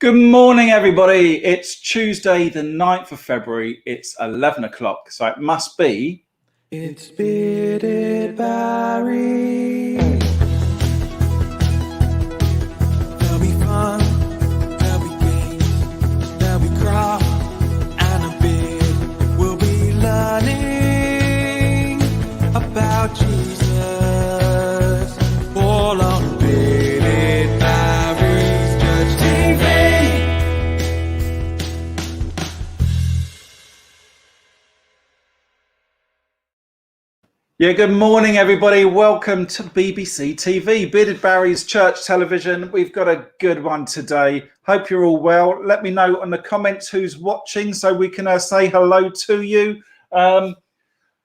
Good morning, everybody. It's Tuesday, the 9th of February. It's 11 o'clock, so it must be... It's Bearded Barry. There'll be fun, there'll be games, there'll be craft, and a beard. We'll be learning about Jesus, all on Bearded Barry's Church TV. Yeah, good morning, everybody. Welcome to BBC TV, Bearded Barry's Church Television. We've got a good one today. Hope you're all well. Let me know on the comments who's watching so we can say hello to you.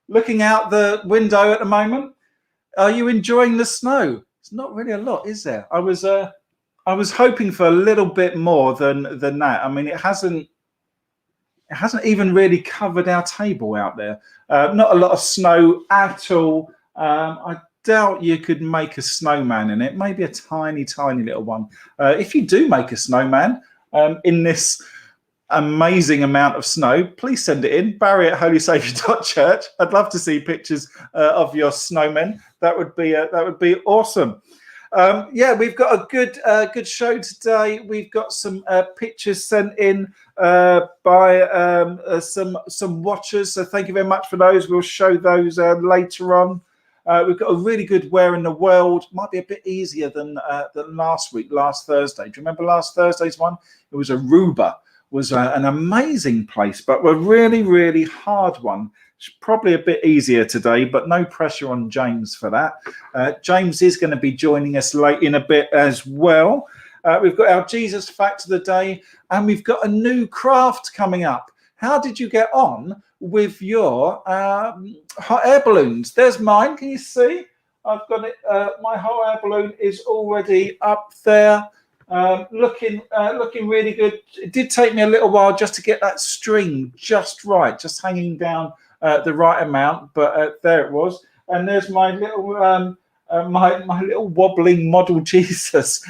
Looking out the window at the moment, are you enjoying the snow? It's not really a lot, is there? I was hoping for a little bit more than that. I mean, it hasn't even really covered our table out there. Not a lot of snow at all. I doubt you could make a snowman in it. Maybe a tiny, tiny little one. If you do make a snowman in this amazing amount of snow, please send it in. Barry@holysaviour.church. I'd love to see pictures of your snowmen. That would be awesome. Yeah, we've got a good show today. We've got some pictures sent in by some watchers, so thank you very much for those. We'll show those later on. We've got a really good Where in the World. Might be a bit easier than last Thursday. Do you remember last Thursday's one? It was Aruba. Was an amazing place, but a really, really hard one. It's probably a bit easier today, but no pressure on James for that. James is going to be joining us late in a bit as well. We've got our Jesus Fact of the Day, and we've got a new craft coming up. How did you get on with your hot air balloons? There's mine. Can you see? I've got it. My hot air balloon is already up there. Looking really good. It did take me a little while just to get that string just right, just hanging down the right amount, but there it was. And there's my little my little wobbling model Jesus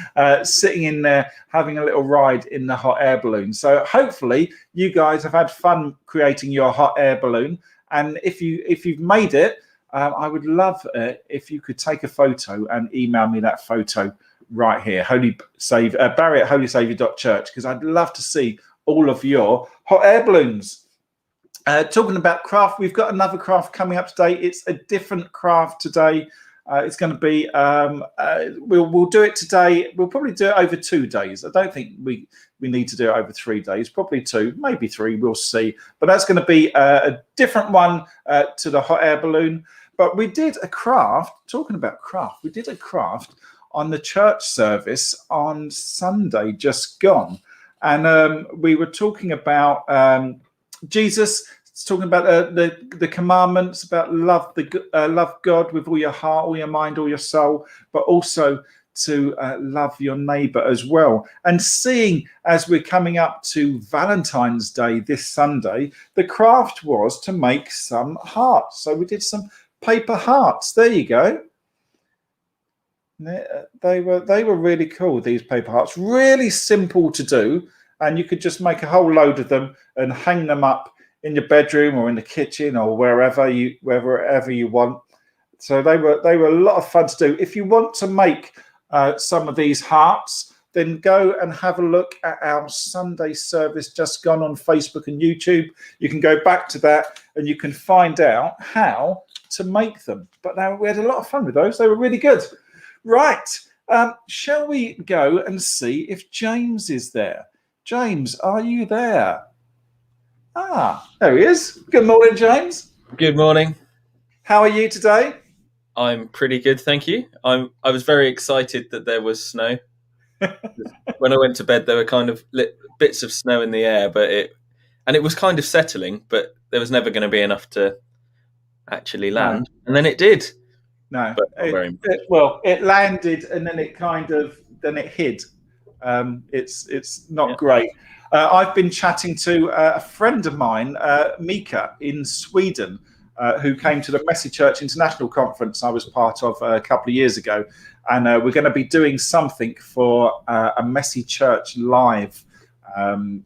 sitting in there having a little ride in the hot air balloon. So hopefully you guys have had fun creating your hot air balloon, and if you've made it, I would love it if you could take a photo and email me that photo right here, Barry@holysaviour.church, because I'd love to see all of your hot air balloons. Talking about craft, we've got another craft coming up today. It's a different craft today. It's going to be we'll do it today. We'll probably do it over 2 days. I don't think we need to do it over 3 days, probably 2, maybe 3, we'll see. But that's going to be a different one to the hot air balloon. But we did a craft, talking about craft, we did a craft on the church service on Sunday just gone, and we were talking about Jesus, talking about the commandments about love God with all your heart, all your mind, all your soul, but also to love your neighbor as well. And seeing as we're coming up to Valentine's Day this Sunday, the craft was to make some hearts. So we did some paper hearts. There you go. They were really cool, these paper hearts. Really simple to do, and you could just make a whole load of them and hang them up in your bedroom or in the kitchen or wherever you want. So they were a lot of fun to do. If you want to make some of these hearts, then go and have a look at our Sunday service just gone on Facebook and YouTube. You can go back to that and you can find out how to make them. But now we had a lot of fun with those. They were really good. Right, shall we go and see if James is there? James, are you there? Ah, there he is. Good morning, James. Good morning. How are you today? I'm pretty good, thank you. I was very excited that there was snow. When I went to bed, there were kind of bits of snow in the air, but it was kind of settling, but there was never going to be enough to actually land, and then it did. No, it landed and then it hid. It's not great. I've been chatting to a friend of mine, Mika, in Sweden, who came to the Messy Church International Conference I was part of a couple of years ago, and we're going to be doing something for a Messy Church Live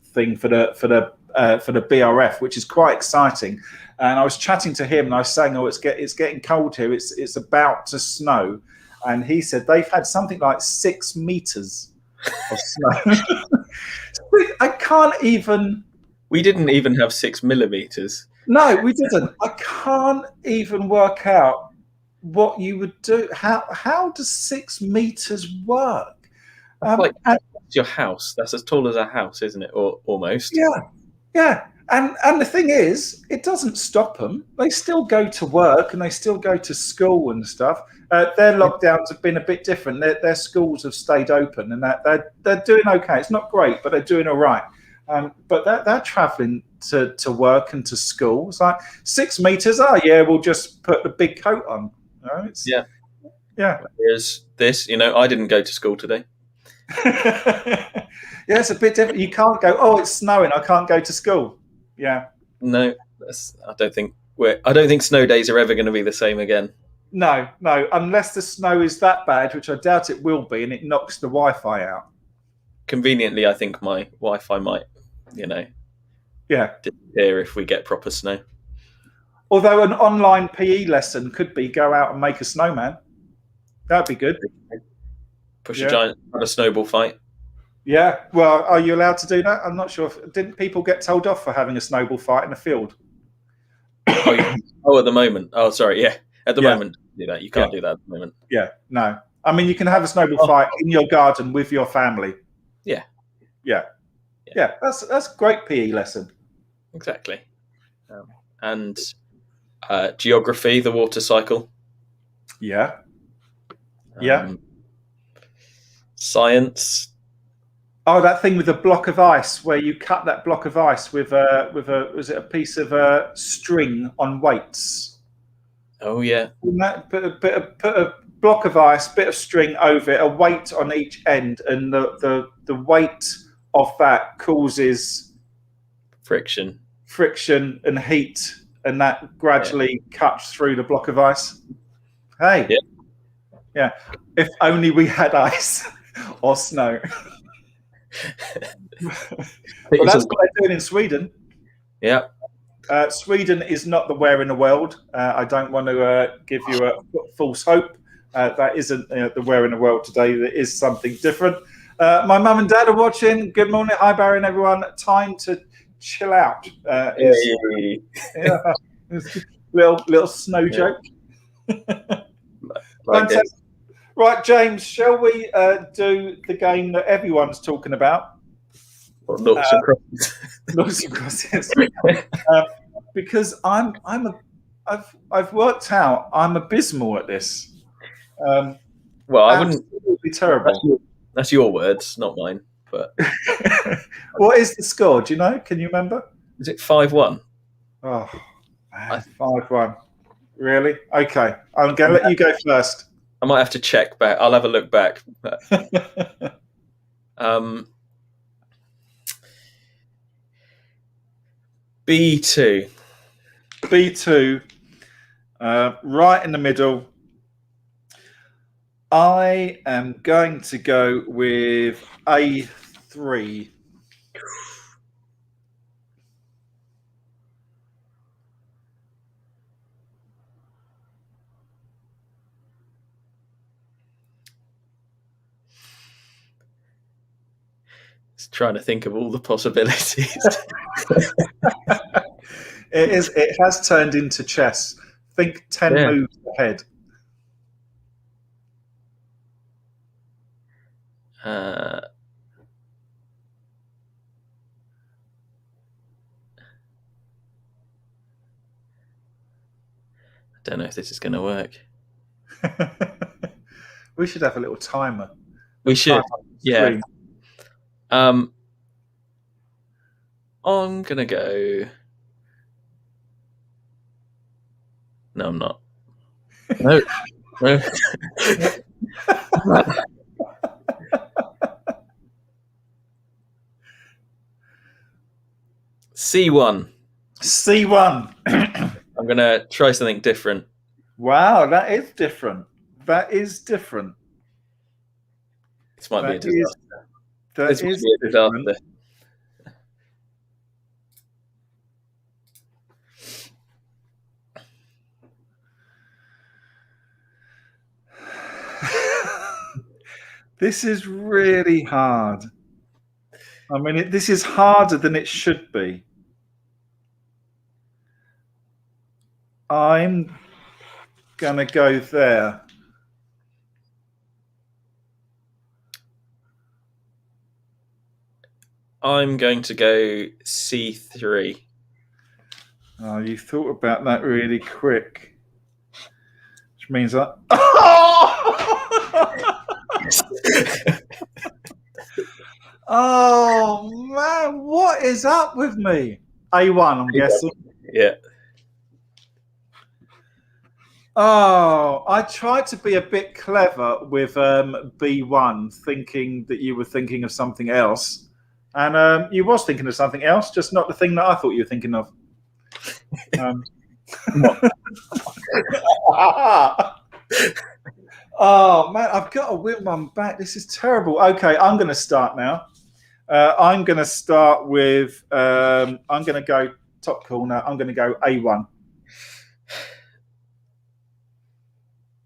thing for the BRF, which is quite exciting. And I was chatting to him, and I was saying, "Oh, it's getting cold here. It's about to snow," and he said they've had something like 6 meters of snow. I can't even. We didn't even have 6 millimeters. No, we didn't. I can't even work out what you would do. How does 6 meters work? Like your house. That's as tall as a house, isn't it? Or almost. Yeah. And the thing is, it doesn't stop them. They still go to work and they still go to school and stuff. Their lockdowns have been a bit different. Their schools have stayed open, and they're doing okay. It's not great, but they're doing all right. But they're travelling to work and to school. It's like 6 meters. Oh yeah, we'll just put the big coat on. You know, yeah. Here's this. I didn't go to school today. Yeah, it's a bit different. You can't go, "Oh, it's snowing, I can't go to school." Yeah. No, I don't think snow days are ever going to be the same again. No, unless the snow is that bad, which I doubt it will be, and it knocks the Wi-Fi out. Conveniently, I think my Wi-Fi might, disappear if we get proper snow. Although an online PE lesson could be go out and make a snowman. That'd be good. Push a giant, have a snowball fight. Yeah. Well, are you allowed to do that? I'm not sure. Didn't people get told off for having a snowball fight in the field? At the moment. Oh, sorry. Yeah. At the moment, do that. You can't do that at the moment. Yeah. No. I mean, you can have a snowball fight in your garden with your family. Yeah. Yeah. That's a great PE lesson. Exactly. And geography, the water cycle. Yeah. Science. Oh, that thing with the block of ice, where you cut that block of ice with was it a piece of string on weights? Oh yeah. Put a block of ice, bit of string over it, a weight on each end, and the weight of that causes friction and heat, and that gradually cuts through the block of ice. Hey. Yeah. If only we had ice or snow. Well, that's what they're doing in Sweden. Yeah. Sweden is not the where in the world. I don't want to give you a false hope. That isn't the where in the world today. There is something different. My mum and dad are watching. Good morning. Hi, Barry and everyone. Time to chill out. Little snow joke. Right, James, shall we do the game that everyone's talking about? Noughts and crosses. Because I've worked out I'm abysmal at this. Well, I wouldn't. Absolutely terrible. That's your words, not mine. But what is the score? Do you know? Can you remember? Is it 5-1? Oh, man, 5-1. Really? Okay, I'm going to let you go first. I might have to check back. I'll have a look back. B2. B2. Right in the middle. I am going to go with A3. Trying to think of all the possibilities. It has turned into chess. Think 10 moves ahead. I don't know if this is going to work. We should have a little timer. We should. Yeah. I'm gonna go. No, I'm not. No. C1. C1. I'm gonna try something different. Wow, that is different. This might be a disaster. That is a disaster. This is really hard. I mean, this is harder than it should be. I'm going to go there. I'm going to go C3. Oh, you thought about that really quick. Which means I... Oh, man. What is up with me? A1, I'm guessing. Yeah. Oh, I tried to be a bit clever with B1, thinking that you were thinking of something else. And you was thinking of something else, just not the thing that I thought you were thinking of. Oh, man, I've got to win one back. This is terrible. Okay, I'm going to start now. I'm going to start with, I'm going to go top corner. I'm going to go A1.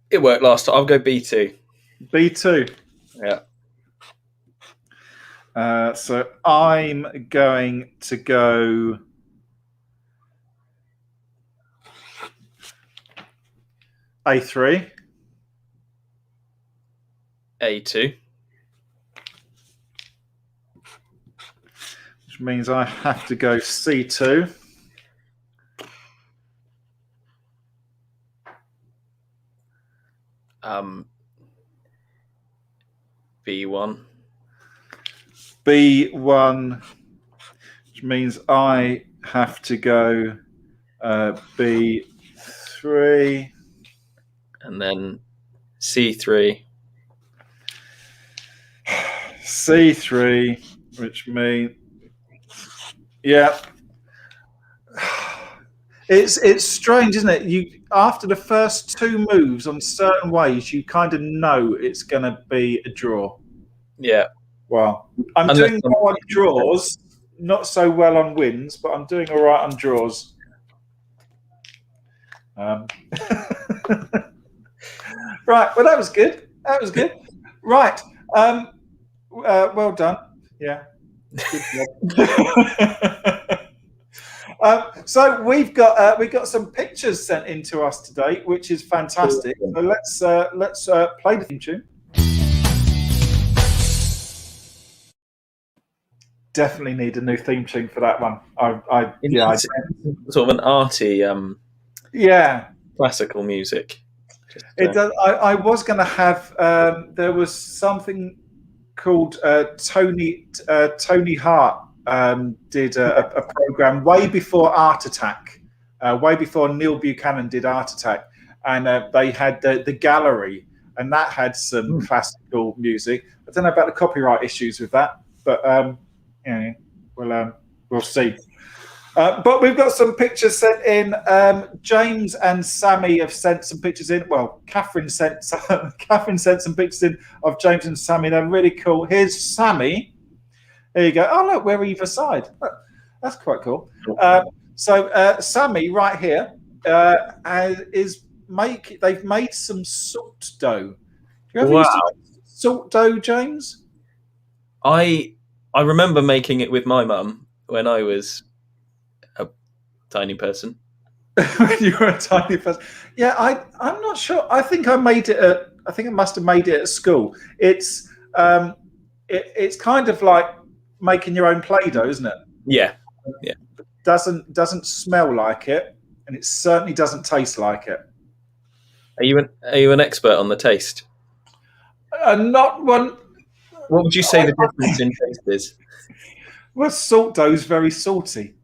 It worked last time. I'll go B2. B2. Yeah. So I'm going to go A3. A2. Which means I have to go C2. B1. B1, which means I have to go B3. And then C3. C3, which means, yeah. It's strange, isn't it? You after the first two moves on certain ways, you kind of know it's going to be a draw. Yeah. Well, I'm doing well on draws, not so well on wins, but I'm doing all right on draws. Right. Well, that was good. That was good. Right. Well done. Yeah. Good job. So we've got some pictures sent in to us today, which is fantastic. So let's play the theme tune. Definitely need a new theme tune for that one. Sort of an arty, classical music. It does. I was going to have. There was something called Tony Hart did a program way before Art Attack, way before Neil Buchanan did Art Attack, and they had the gallery, and that had some classical music. I don't know about the copyright issues with that, but we'll see. But we've got some pictures sent in. James and Sammy have sent some pictures in. Well, Catherine sent some pictures in of James and Sammy. They're really cool. Here's Sammy. There you go. Oh, look, we're either side. That's quite cool. So Sammy right here they've made some salt dough. Do you ever use salt dough, James? I remember making it with my mum when I was a tiny person. When you were a tiny person, yeah. I'm not sure. I think I made it I think I must have made it at school. It's kind of like making your own Play-Doh, isn't it? Yeah. Doesn't smell like it, and it certainly doesn't taste like it. Are you an expert on the taste? Not one. What would you say the difference in taste is? Well, salt dough is very salty.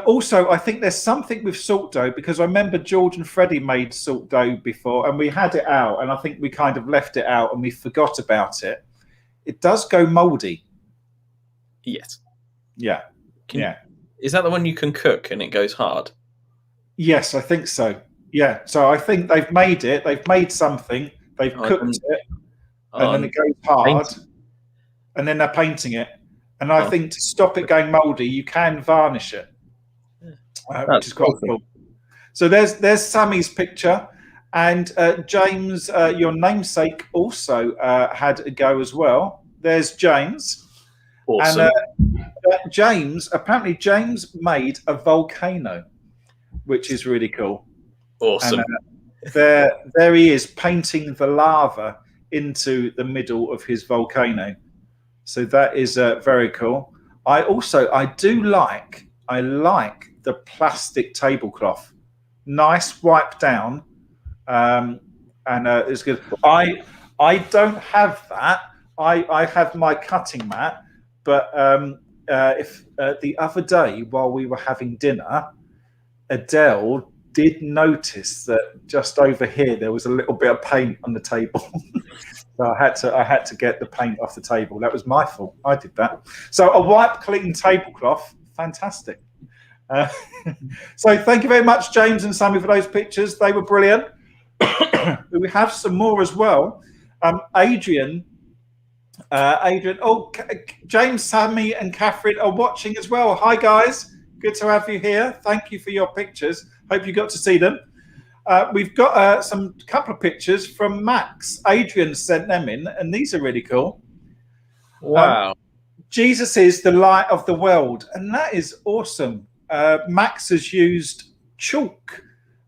Also, I think there's something with salt dough, because I remember George and Freddie made salt dough before, and we had it out, and I think we kind of left it out and we forgot about it. It does go mouldy. Yes. Yeah. Is that the one you can cook and it goes hard? Yes, I think so. Yeah. So I think they've made it. They've made something. They've cooked it, and then it goes hard, and then they're painting it. And I think to stop it going mouldy, you can varnish it, which is quite cool. So there's Sammy's picture, And James, your namesake, also had a go as well. There's James. Awesome. And apparently James made a volcano, which is really cool. Awesome. And there he is, painting the lava into the middle of his volcano. So that is very cool. I like the plastic tablecloth. Nice, wipe down. And it's good. I don't have that. I have my cutting mat, but if the other day while we were having dinner, Adele did notice that just over here there was a little bit of paint on the table. So I had to get the paint off the table. That was my fault. I did that. So a wipe clean tablecloth, fantastic. So thank you very much, James and Sammy, for those pictures. They were brilliant. We have some more as well. Adrian. Oh, James, Sammy, and Catherine are watching as well. Hi, guys. Good to have you here. Thank you for your pictures. Hope you got to see them. We've got some couple of pictures from Max. Adrian sent them in, and these are really cool. Wow. Jesus is the light of the world, and that is awesome. Max has used chalk,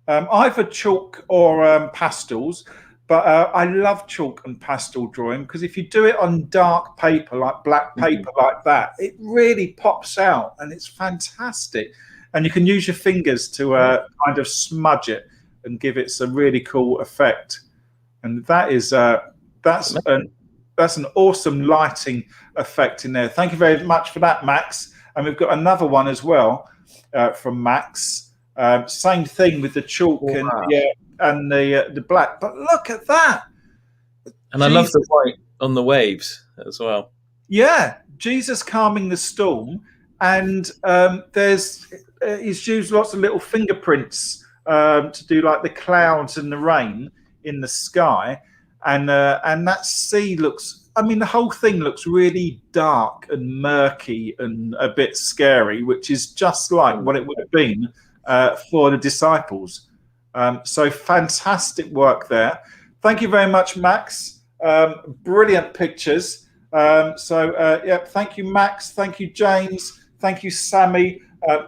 either chalk or pastels, but I love chalk and pastel drawing because if you do it on dark paper, like black paper like that, it really pops out and it's fantastic. And you can use your fingers to kind of smudge it and give it some really cool effect. And that is that's an awesome lighting effect in there. Thank you very much for that, Max. And we've got another one as well from Max. Same thing with the chalk and the black. But look at that. And I love the white on the waves as well. Yeah, Jesus calming the storm. And he's used lots of little fingerprints to do like the clouds and the rain in the sky. And that sea looks, I mean, the whole thing looks really dark and murky and a bit scary, which is just like what it would have been for the disciples. So fantastic work there. Thank you very much, Max. Brilliant pictures. Thank you, Max. Thank you, James. Thank you, Sammy.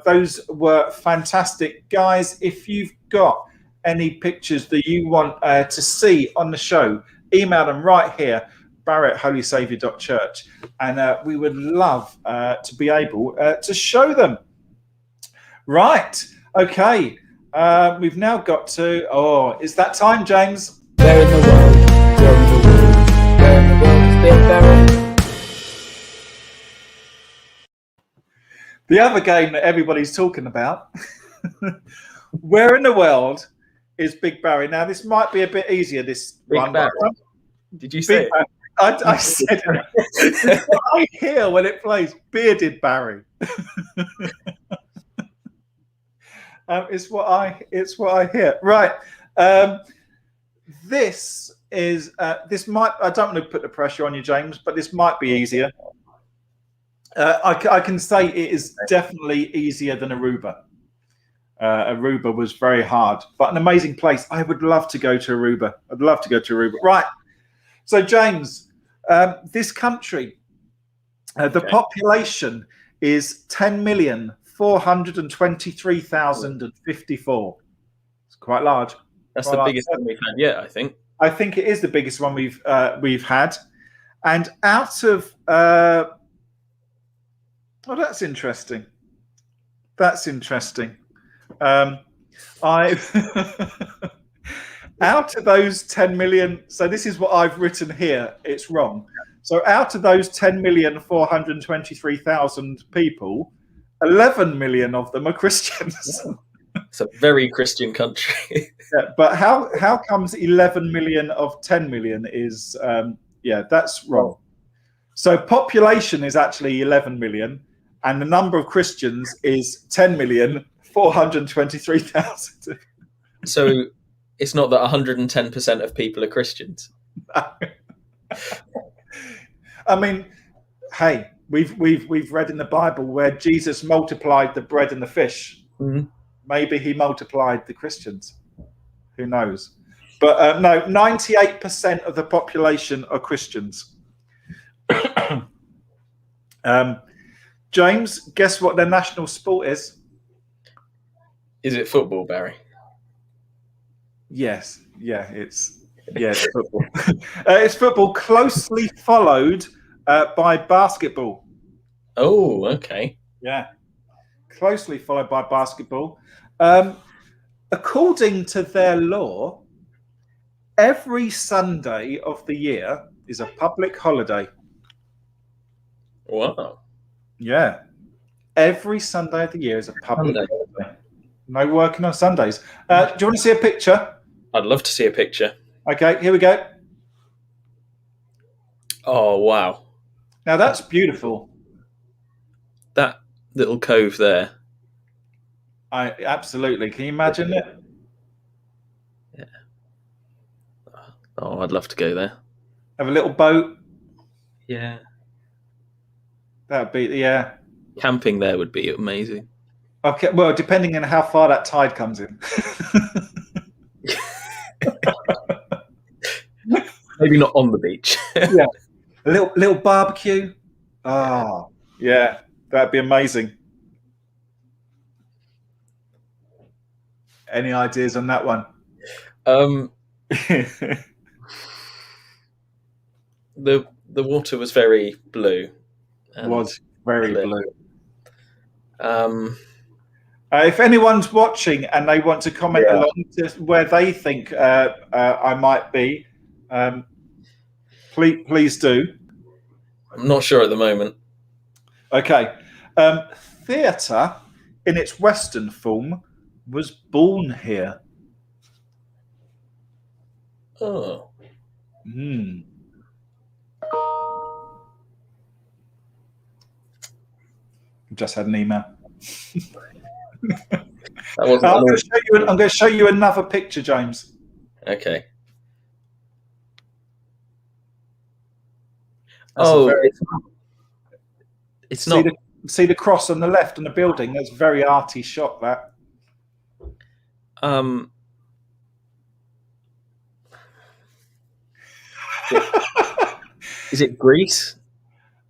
Those were fantastic. Guys, if you've got any pictures that you want to see on the show, email them right here, barry@holysaviour.church, and we would love to be able to show them. Right, okay. We've now got to, is that time, James? Where in the world? Where in the world? Where in the world is Big Barry? The other game that everybody's talking about. Where in the world is Big Barry? Now, this might be a bit easier, this Big one. Barry. Did you say it? I said it. It's what I hear when it plays. Bearded Barry. It's what I hear. Right. This is this might. I don't want to put the pressure on you, James, but this might be easier. I can say it is definitely easier than Aruba. Aruba was very hard, but an amazing place. I would love to go to Aruba. I'd love to go to Aruba. Right. So, James, this country, the population is 10,423,054. It's quite large. That's the biggest one we've had yet, I think. I think it is the biggest one we've had. And out of that's interesting. That's interesting. Out of those 10 million, so this is what I've written here. It's wrong. So out of those 10,423,000 people, 11 million of them are Christians. It's a very Christian country. Yeah, but how comes 11 million of 10 million is that's wrong. So population is actually 11 million, and the number of Christians is 10,423,000. So it's not that 110% of people are Christians. I mean, hey, we've read in the Bible where Jesus multiplied the bread and the fish. Mm-hmm. Maybe he multiplied the Christians. Who knows? But no, 98% of the population are Christians. James, guess what their national sport is? Is it football, Barry? Yes, it's football. It's football, closely followed by basketball. Oh, okay. Yeah, closely followed by basketball. According to their law, every Sunday of the year is a public holiday. Wow. Yeah, every Sunday of the year is a public holiday. No working on Sundays. Do you want to see a picture? I'd love to see a picture. Okay, here we go. Oh, wow. Now that's beautiful. That little cove there. Absolutely. Can you imagine it? Yeah. Oh, I'd love to go there. Have a little boat. Yeah. That would be, yeah. Camping there would be amazing. Okay, well, depending on how far that tide comes in. Maybe not on the beach. Yeah. A little barbecue. Oh, yeah. That'd be amazing. Any ideas on that one? The water was very blue. Was very blue. If anyone's watching and they want to comment along to where they think I might be, please do. I'm not sure at the moment. Okay. Theatre, in its Western form, was born here. Oh. Just had an email. I'm going to show you another picture, James. Okay. It's not. See the cross on the left on the building? That's a very arty shot, that. Is it Greece?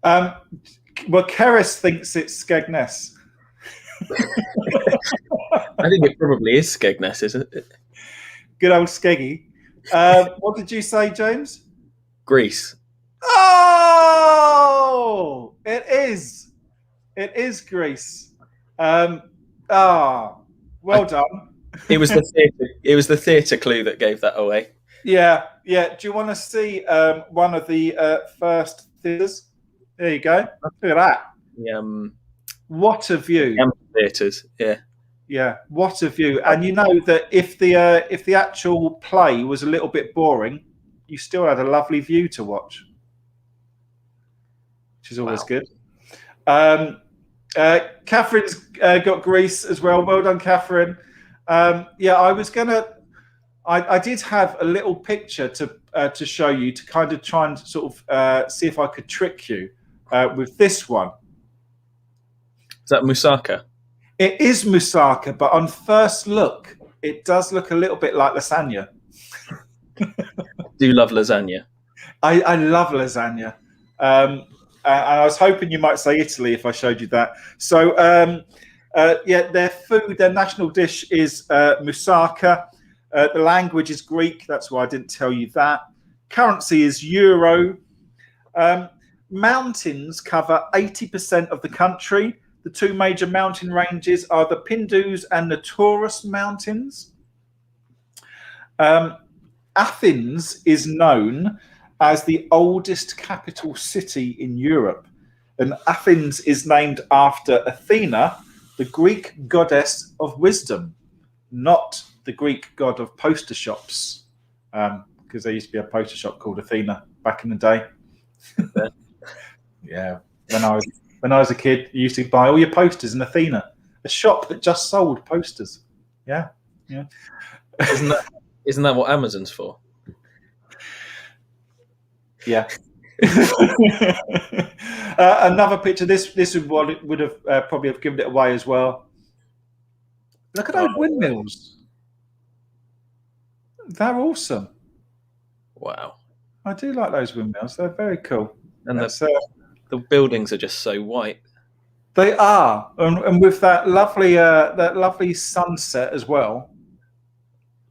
Well, Keris thinks it's Skegness. I think it probably is Skegness, isn't it? Good old Skeggy. What did you say, James? Greece. Oh, it is. It is Greece. Well done. It was the theatre. It was the theatre clue that gave that away. Yeah. Do you want to see one of the first theatres? There you go. Look at that. What a view. Amphitheatres. Yeah. What a view. And you know that if the actual play was a little bit boring, you still had a lovely view to watch, which is always good. Catherine's got Greece as well. Well done, Catherine. I did have a little picture to show you to kind of try and sort of see if I could trick you with this one. Is that moussaka? It is moussaka, but on first look, it does look a little bit like lasagna. Do love lasagna. I love lasagna. And I was hoping you might say Italy if I showed you that. So, their food, their national dish is moussaka. The language is Greek. That's why I didn't tell you that. Currency is euro. Mountains cover 80% of the country. The two major mountain ranges are the Pindus and the Taurus Mountains. Athens is known as the oldest capital city in Europe. And Athens is named after Athena, the Greek goddess of wisdom, not the Greek god of poster shops, because there used to be a poster shop called Athena back in the day. Yeah, when I was a kid, you used to buy all your posters in Athena, a shop that just sold posters. Yeah. Isn't that what Amazon's for? Yeah. Another picture. This would have probably have given it away as well. Look at those windmills. They're awesome. Wow. I do like those windmills. They're very cool. And That's, the buildings are just so white. they are, and with that lovely sunset as well.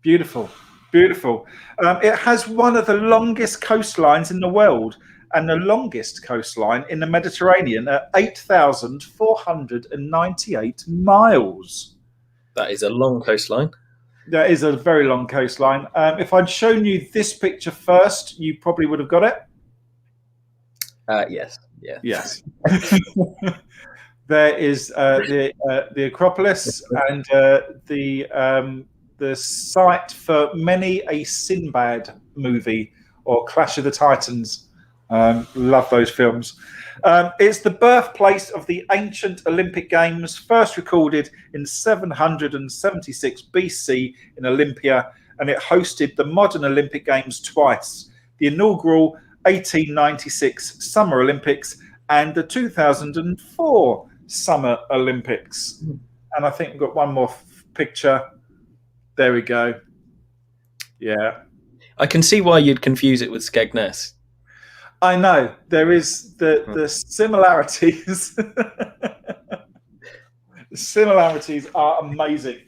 Beautiful, beautiful. It has one of the longest coastlines in the world, and the longest coastline in the Mediterranean at 8,498 miles. That is a long coastline. That is a very long coastline. If I'd shown you this picture first, you probably would have got it. Yes. Yeah. Yes. There is the Acropolis and the site for many a Sinbad movie or Clash of the Titans. Love those films. It's the birthplace of the ancient Olympic Games, first recorded in 776 BC in Olympia, and it hosted the modern Olympic Games twice: the inaugural 1896 Summer Olympics and the 2004 Summer Olympics. And I think we've got one more picture. There we go. Yeah. I can see why you'd confuse it with Skegness. I know. There is the similarities. The similarities are amazing.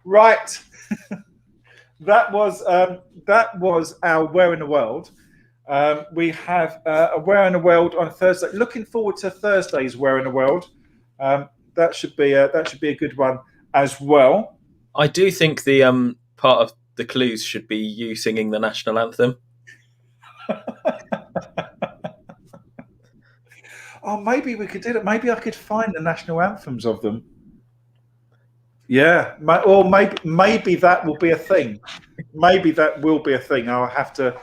Right. That was our Where in the World. We have a Where in the World on Thursday. Looking forward to Thursday's Where in the World. That should be a good one as well. I do think the part of the clues should be you singing the national anthem. Oh, maybe we could do that. Maybe I could find the national anthems of them. Yeah, or maybe that will be a thing. Maybe that will be a thing. I'll have to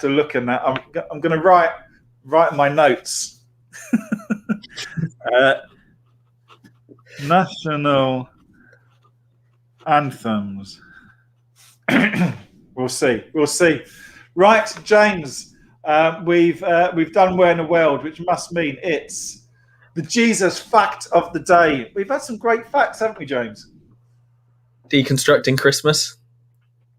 look in that. I'm going to write my notes. National anthems. We'll see. Right, James. We've done Where in the World, which must mean it's the Jesus fact of the day. We've had some great facts, haven't we, James? Deconstructing Christmas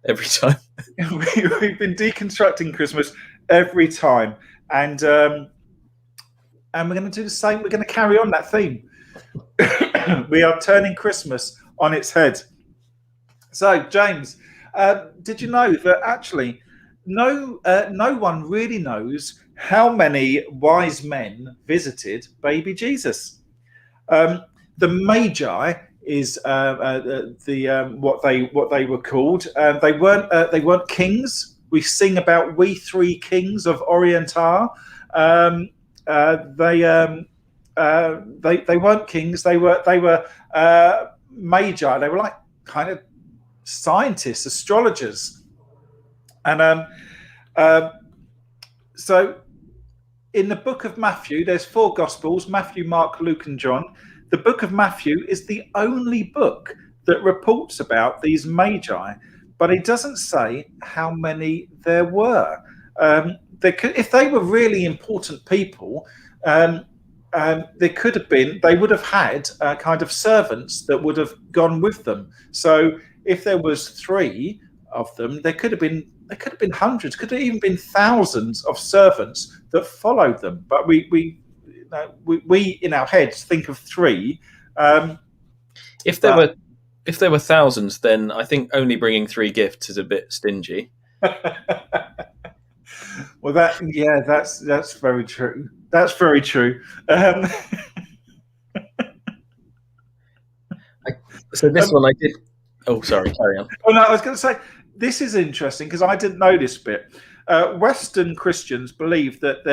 every time. We've been deconstructing Christmas every time, and we're going to do the same. We're going to carry on that theme. We are turning Christmas on its head. So, James, did you know that actually no one really knows how many wise men visited baby Jesus? The Magi is what they were called. They weren't kings. We sing about we three kings of Orient are. They weren't kings. They were Magi. They were like kind of scientists, astrologers, and so in the book of Matthew, there's 4 Gospels: Matthew, Mark, Luke, and John. The book of Matthew is the only book that reports about these Magi, but it doesn't say how many there were. If they were really important people, there could have been. They would have had kind of servants that would have gone with them. So if there was 3 of them, there could have been hundreds, could have even been thousands of servants that followed them. But we in our heads think of 3. If there were thousands, then I think only bringing 3 gifts is a bit stingy. Well, that's very true. That's very true. So this one I did. Oh, sorry. Carry on. Oh no, I was going to say this is interesting because I didn't know this bit. Western Christians believe that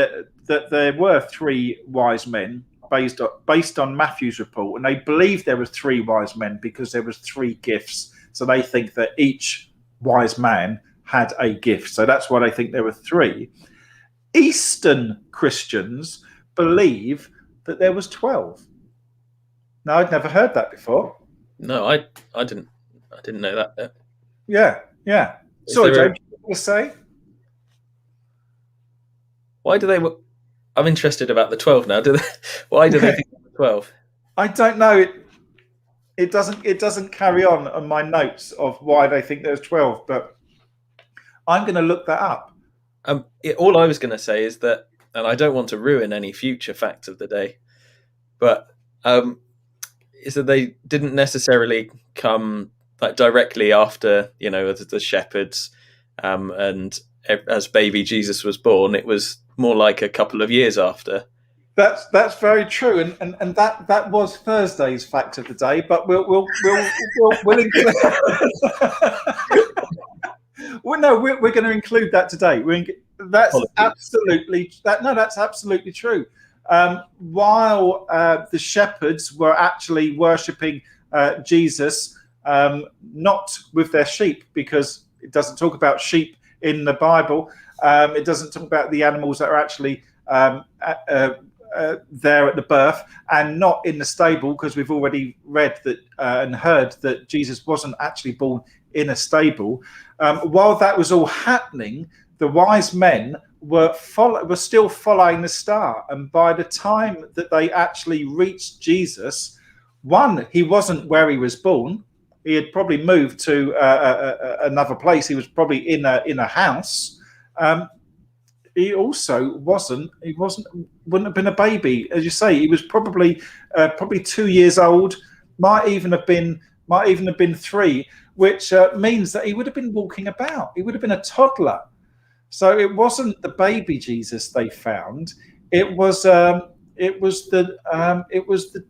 there were 3 wise men based on Matthew's report, and they believe there were 3 wise men because there was 3 gifts. So they think that each wise man had a gift. So that's why they think there were 3. Eastern Christians believe that there was 12. Now, I'd never heard that before. No, I didn't know that bit. Yeah. Sorry, James, you want to say? Why do they? I'm interested about the 12 now. Why do they think there were 12? I don't know. It doesn't carry on my notes of why they think there's 12, but I'm going to look that up. All I was going to say is that, and I don't want to ruin any future facts of the day, but is that they didn't necessarily come like directly after, the shepherds, and as baby Jesus was born. It was more like a couple of years after. That's very true, and that was Thursday's fact of the day. But we'll include. Well, no, we're going to include that today. That's absolutely true. While the shepherds were actually worshipping Jesus, not with their sheep, because it doesn't talk about sheep in the Bible. It doesn't talk about the animals that are actually there at the birth, and not in the stable, because we've already read that and heard that Jesus wasn't actually born in a stable. While that was all happening, the wise men were still following the star, and by the time that they actually reached Jesus, one, he wasn't where he was born. He had probably moved to another place. He was probably in a house. He also wouldn't have been a baby, as you say. He was probably 2 years old, might even have been 3, which means that he would have been walking about. He would have been a toddler. So it wasn't the baby Jesus they found. It was the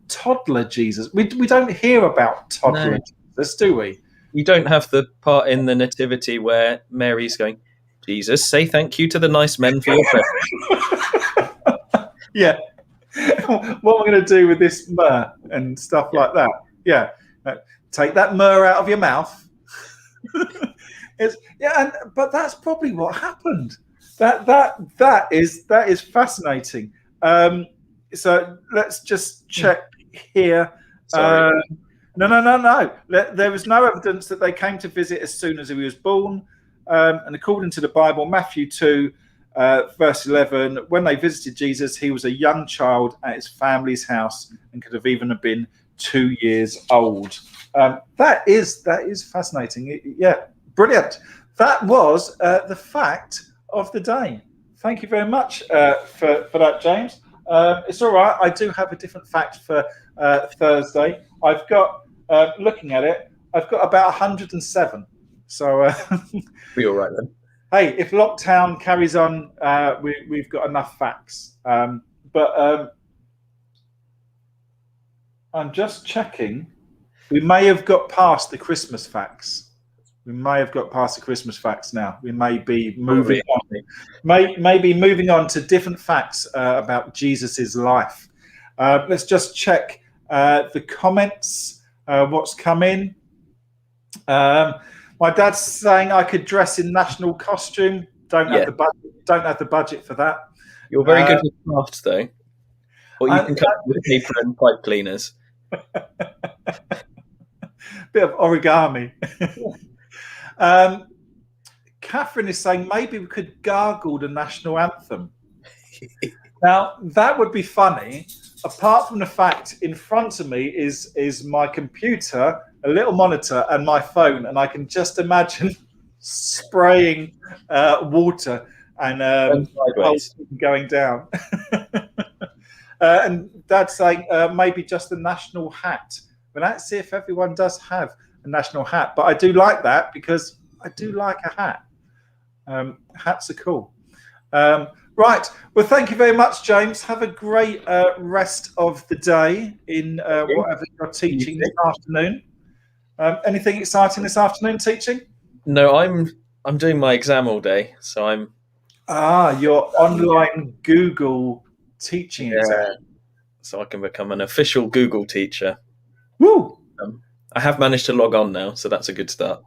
toddler Jesus. We don't hear about toddler Jesus, do we? You don't have the part in the Nativity where Mary's going, Jesus, say thank you to the nice men for your present. Yeah. What am I going to do with this myrrh and stuff like that? Yeah. Take that myrrh out of your mouth. But that's probably what happened. That is fascinating. So let's just check here. Sorry. No. There was no evidence that they came to visit as soon as he was born. And according to the Bible, Matthew 2, verse 11, when they visited Jesus, he was a young child at his family's house and could have even been 2 years old. That is fascinating. Yeah, brilliant. That was the fact of the day. Thank you very much for that, James. It's all right. I do have a different fact for Thursday. I've got, looking at it, I've got about 107. So be all right then. Hey, if lockdown carries on, we've got enough facts. But I'm just checking. We may have got past the Christmas facts. We may have got past the Christmas facts now. We may be moving on. Maybe moving on to different facts about Jesus's life. Let's just check the comments. What's come in? My dad's saying I could dress in national costume. Don't have the budget for that. You're very good with crafts, though. Or you can cut with paper and pipe cleaners. Bit of origami. Catherine is saying maybe we could gargle the national anthem. Now that would be funny. Apart from the fact in front of me is my computer, a little monitor, and my phone, and I can just imagine spraying water and going down. And Dad's saying maybe just a national hat. But let's see if everyone does have a national hat. But I do like that because I do like a hat. Hats are cool. Right. Well, thank you very much, James. Have a great rest of the day in whatever you're teaching this afternoon. Anything exciting this afternoon teaching? No, I'm doing my exam all day, so I'm. Your online Google teaching exam. So I can become an official Google teacher. Woo! I have managed to log on now, so that's a good start.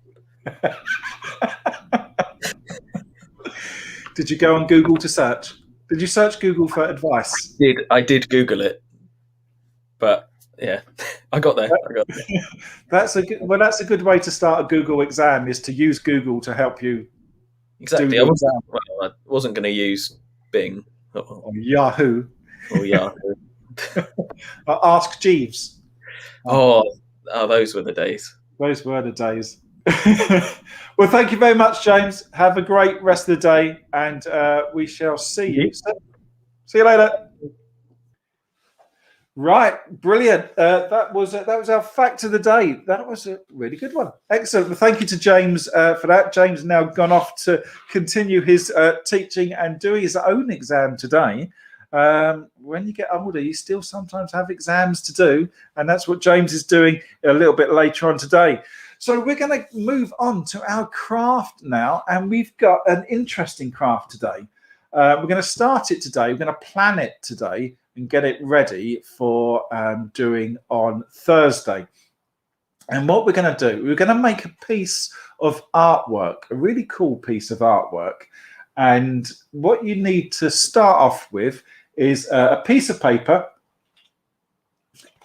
Did you go on Google to search? Did you search Google for advice? I did Google it, but yeah, I got there. That's a good way to start a Google exam, is to use Google to help you. Exactly. I wasn't going to use Bing or Yahoo. Ask Jeeves. Oh, those were the days. Those were the days. Well, thank you very much, James. Have a great rest of the day, and we shall see you soon. See you later. Right, brilliant. That was our fact of the day. That was a really good one. Excellent. Well, thank you to James for that. James now gone off to continue his teaching and doing his own exam today. When you get older, you still sometimes have exams to do, and that's what James is doing a little bit later on today. So we're going to move on to our craft now, and we've got an interesting craft today. We're going to start it today. We're going to plan it today and get it ready for doing on Thursday. And what we're going to do, we're going to make a piece of artwork, a really cool piece of artwork. And what you need to start off with is a piece of paper.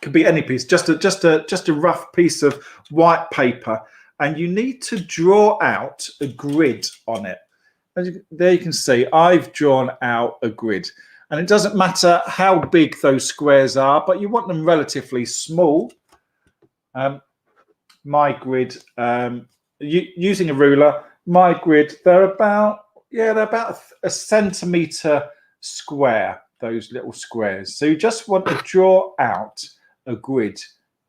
Could be any piece, just a rough piece of white paper, and you need to draw out a grid on it. There you can see I've drawn out a grid, and it doesn't matter how big those squares are, but you want them relatively small. My grid, using a ruler, my grid, they're about a centimetre square, those little squares. So you just want to draw out a grid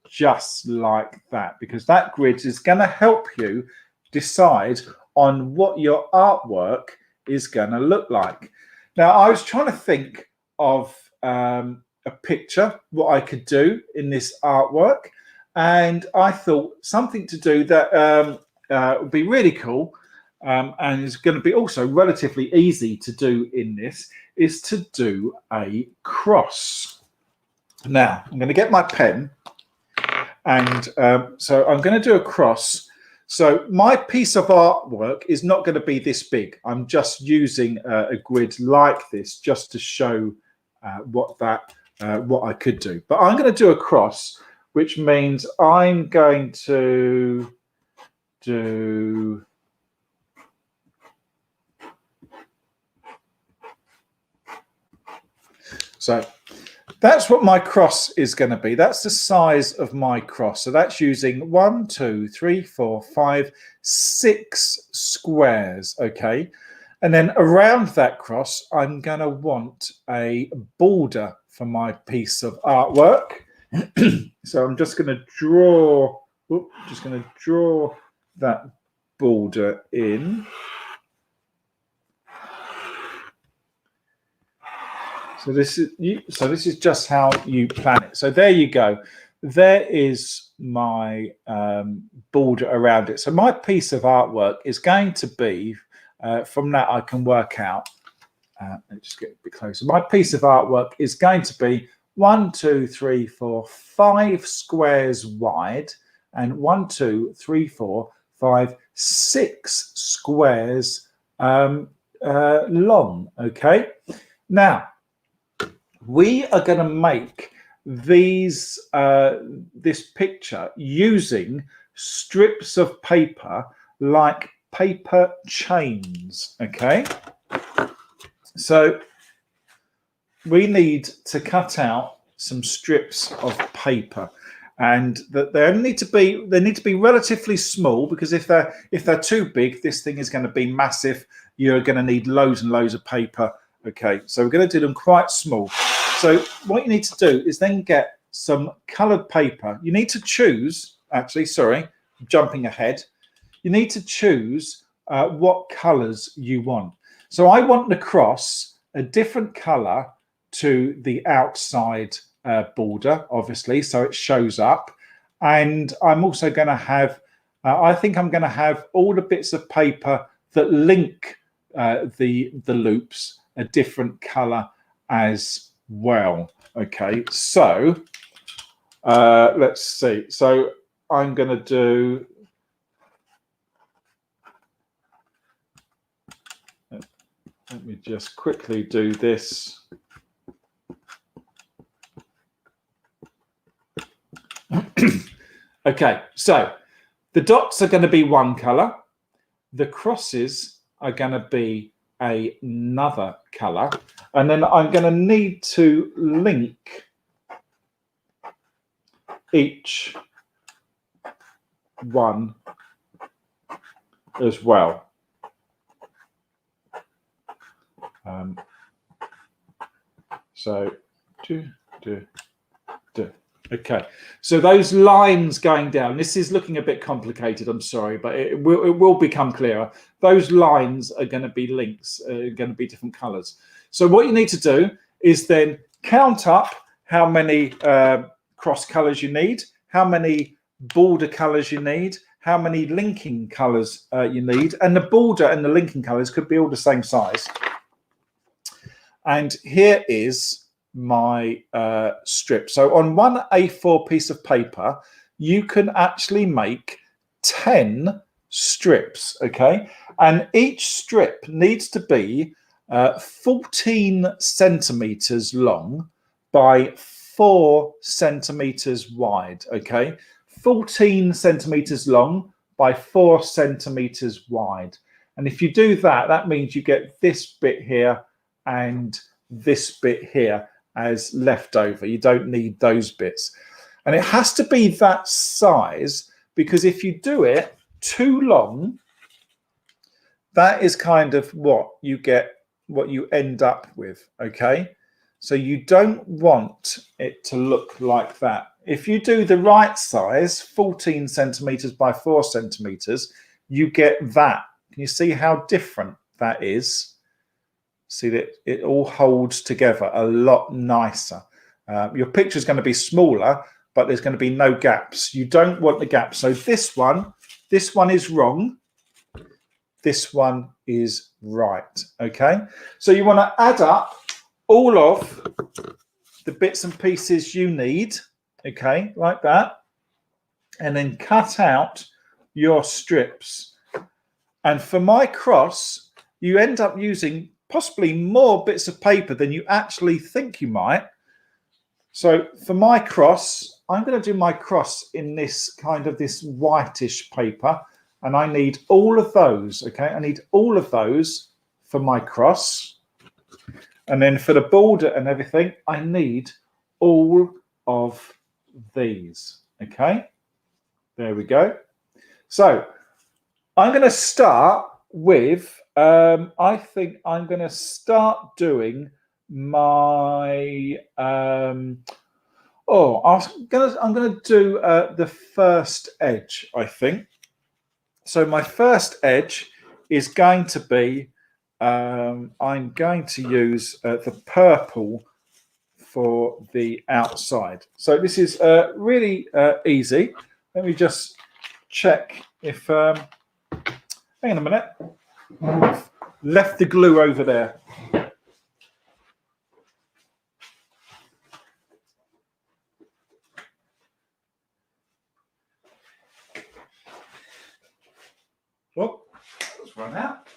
just like that, because that grid is going to help you decide on what your artwork is going to look like. Now, I was trying to think of a picture, what I could do in this artwork, and I thought something to do that would be really cool and is going to be also relatively easy to do in this, is to do a cross. Now, I'm going to get my pen, and so I'm going to do a cross. So my piece of artwork is not going to be this big. I'm just using a grid like this just to show what I could do. But I'm going to do a cross, which means I'm going to do so. That's what my cross is going to be. That's the size of my cross. So that's using 1, 2, 3, 4, 5, 6 squares. Okay. And then around that cross, I'm going to want a border for my piece of artwork. So I'm just going to draw, that border in. So this is just how you plan it. So there you go. There is my border around it. So my piece of artwork is going to be, from that I can work out, let's just get a bit closer. My piece of artwork is going to be 1, 2, 3, 4, 5 squares wide, and 1, 2, 3, 4, 5, 6 squares long. Okay. Now, we are going to make this picture using strips of paper, like paper chains. Okay, so we need to cut out some strips of paper, and that they need to be relatively small, because if they're too big, this thing is going to be massive. You're going to need loads and loads of paper. Okay, so we're going to do them quite small. So what you need to do is then get some coloured paper. You need to choose, actually, sorry, jumping ahead. You need to choose what colours you want. So I want the cross a different colour to the outside border, obviously, so it shows up. And I'm also going to have, I think I'm going to have all the bits of paper that link the loops a different colour as well. Okay, so let's see. So I'm going to do, let me just quickly do this. Okay, so the dots are going to be one colour, the crosses are going to be another colour, and then I'm going to need to link each one as well. So, okay. So those lines going down, this is looking a bit complicated, I'm sorry, but it will become clearer. Those lines are going to be links, going to be different colors. So what you need to do is then count up how many cross colors you need, how many border colors you need, how many linking colors you need, and the border and the linking colors could be all the same size. And here is my strip. So on one A4 piece of paper, you can actually make 10 strips, okay? And each strip needs to be 14 centimeters long by 4 centimeters wide, okay? 14 centimeters long by 4 centimeters wide. And if you do that, that means you get this bit here and this bit here as leftover. You don't need those bits. And it has to be that size, because if you do it too long, that is kind of what you get, what you end up with, okay? So you don't want it to look like that. If you do the right size, 14 centimeters by 4 centimeters, you get that. Can you see how different that is? See that it all holds together a lot nicer. Your picture is going to be smaller, but there's going to be no gaps. You don't want the gaps. So this one is wrong. This one is right. Okay. So you want to add up all of the bits and pieces you need. Okay, like that. And then cut out your strips. And for my cross, you end up using possibly more bits of paper than you actually think you might. So for my cross, I'm going to do my cross in this kind of this whitish paper, and I need all of those. Okay, I need all of those for my cross, and then for the border and everything, I need all of these. Okay, there we go. So I'm going to start with I think I'm going to start doing my I'm going to do the first edge, I think. So my first edge is going to be I'm going to use the purple for the outside. So this is really easy. Let me just check if hang on a minute. I've left the glue over there. Well, let's run out.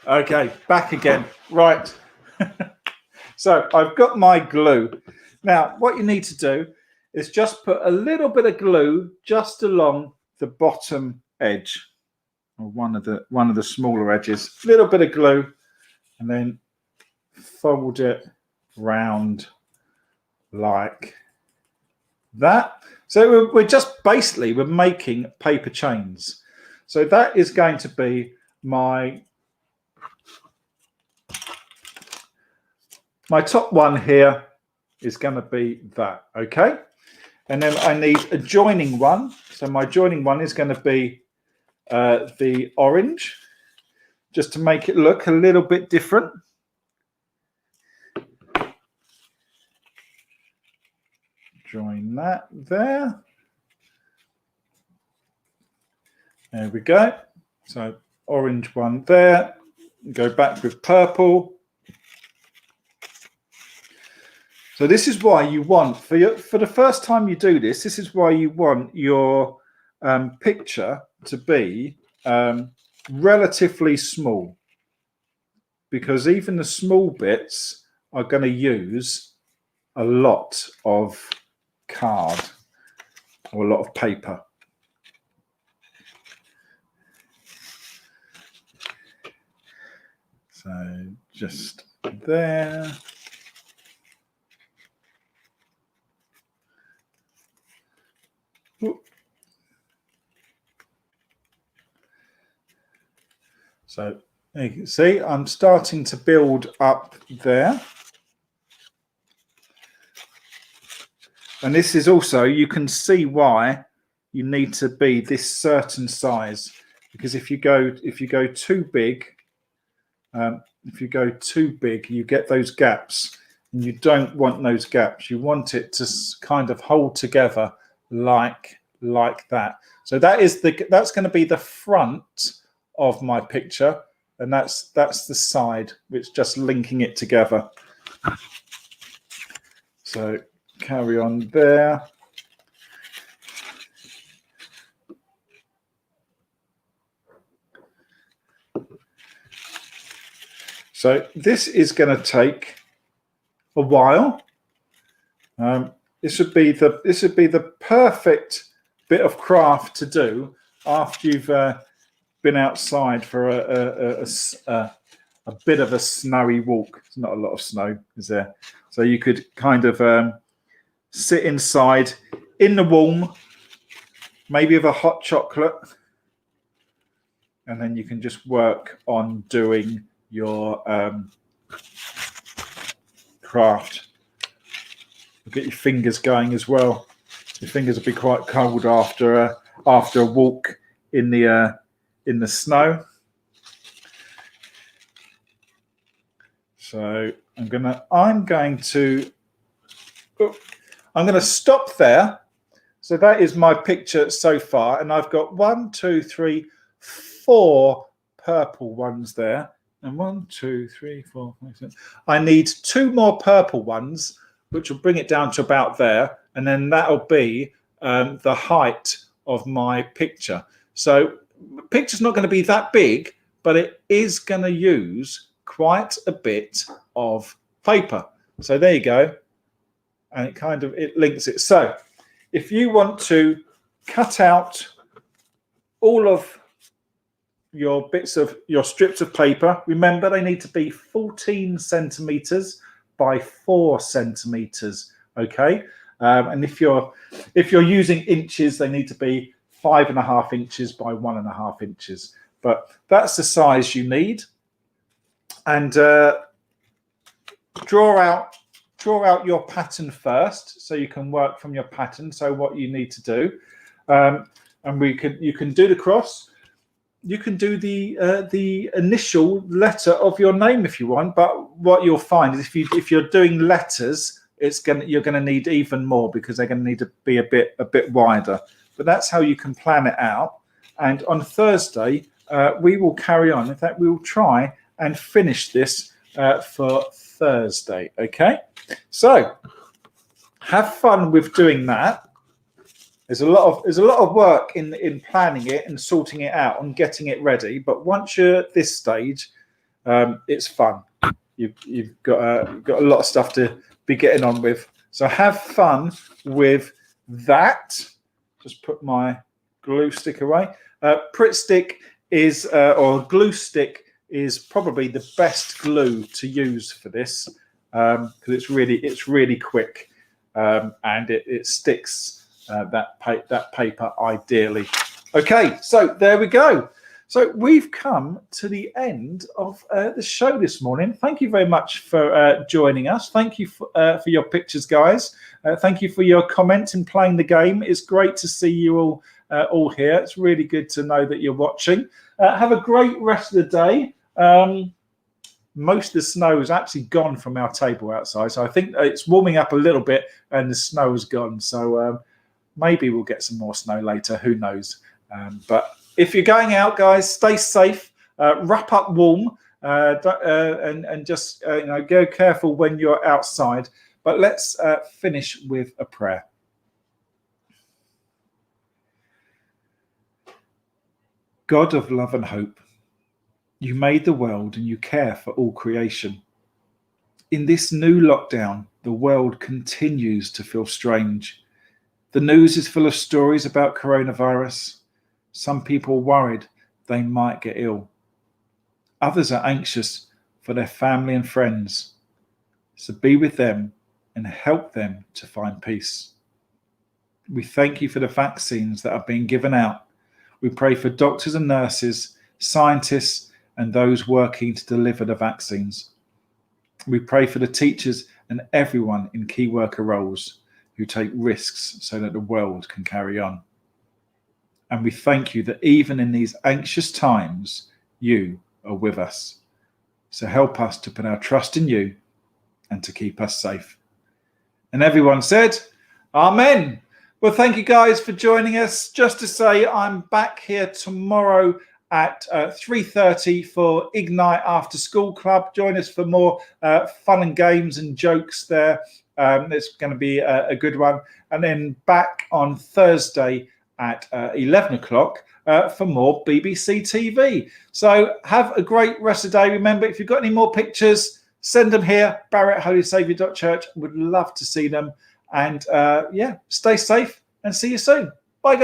Okay, back again. Right. So I've got my glue. Now, what you need to do is just put a little bit of glue just along the bottom edge, or one of the smaller edges. A little bit of glue, and then fold it round like that. So we're just basically we're making paper chains. So that is going to be my top one here is going to be that. Okay. And then I need a joining one. So my joining one is going to be the orange, just to make it look a little bit different. Join that there. There we go. So orange one there. Go back with purple. So this is why you want, for the first time you do this, this is why you want your picture to be relatively small, because even the small bits are going to use a lot of card or a lot of paper. So just there. So you can see I'm starting to build up there. And this is also, you can see why you need to be this certain size, because if you go too big, you get those gaps, and you don't want those gaps. You want it to kind of hold together like that. So that's going to be the front of my picture, and that's the side, which just linking it together. So carry on there. So this is going to take a while. This would be the perfect bit of craft to do after you've been outside for a bit of a snowy walk. There's not a lot of snow, is there? So you could kind of sit inside in the warm, maybe with a hot chocolate, and then you can just work on doing your craft. Get your fingers going as well. Your fingers will be quite cold after a walk in the snow. So I'm going to stop there. So that is my picture so far, and I've got 1, 2, 3, 4 purple ones there, and 1, 2, 3, 4, 5, 6. I need 2 more purple ones, which will bring it down to about there, and then that'll be the height of my picture. So the picture's not going to be that big, but it is going to use quite a bit of paper. So there you go, and it links it. So if you want to cut out all of your strips of paper, remember they need to be 14 centimeters by 4 centimeters. Okay, and if you're using inches, they need to be 5.5 inches by 1.5 inches. But that's the size you need. And draw out your pattern first, so you can work from your pattern. So what you need to do, and you can do the cross. You can do the initial letter of your name if you want, but what you'll find is if you're doing letters, you're going to need even more, because they're going to need to be a bit wider. But that's how you can plan it out. And on Thursday, we will carry on. In fact, we will try and finish this for Thursday. Okay, so have fun with doing that. There's a lot of work in planning it and sorting it out and getting it ready. But once you're at this stage, it's fun. You've got a lot of stuff to be getting on with. So have fun with that. Just put my glue stick away. Pritt stick or glue stick is probably the best glue to use for this, because it's really quick, and it sticks that paper ideally. Okay, so there we go. So we've come to the end of the show this morning. Thank you very much for joining us. Thank you for your pictures, guys. Thank you for your comments and playing the game. It's great to see you all here. It's really good to know that you're watching. Have a great rest of the day. Most of the snow is actually gone from our table outside, so I think it's warming up a little bit and the snow is gone. So maybe we'll get some more snow later. Who knows? But if you're going out, guys, stay safe. Wrap up warm, and just go careful when you're outside. But let's finish with a prayer. God of love and hope, you made the world and you care for all creation. In this new lockdown, the world continues to feel strange. The news is full of stories about coronavirus. Some people are worried they might get ill. Others are anxious for their family and friends. So be with them and help them to find peace. We thank you for the vaccines that are being given out. We pray for doctors and nurses, scientists, and those working to deliver the vaccines. We pray for the teachers and everyone in key worker roles who take risks so that the world can carry on. And we thank you that even in these anxious times, you are with us. So help us to put our trust in you and to keep us safe. And everyone said, Amen. Well, thank you guys for joining us. Just to say, I'm back here tomorrow at 3:30 for Ignite After School Club. Join us for more fun and games and jokes there. It's going to be a good one. And then back on Thursday at 11 o'clock for more BBC TV. So have a great rest of the day. Remember, if you've got any more pictures, send them here, barry@holysaviour.church. Would love to see them. And yeah, stay safe and see you soon. Bye, guys.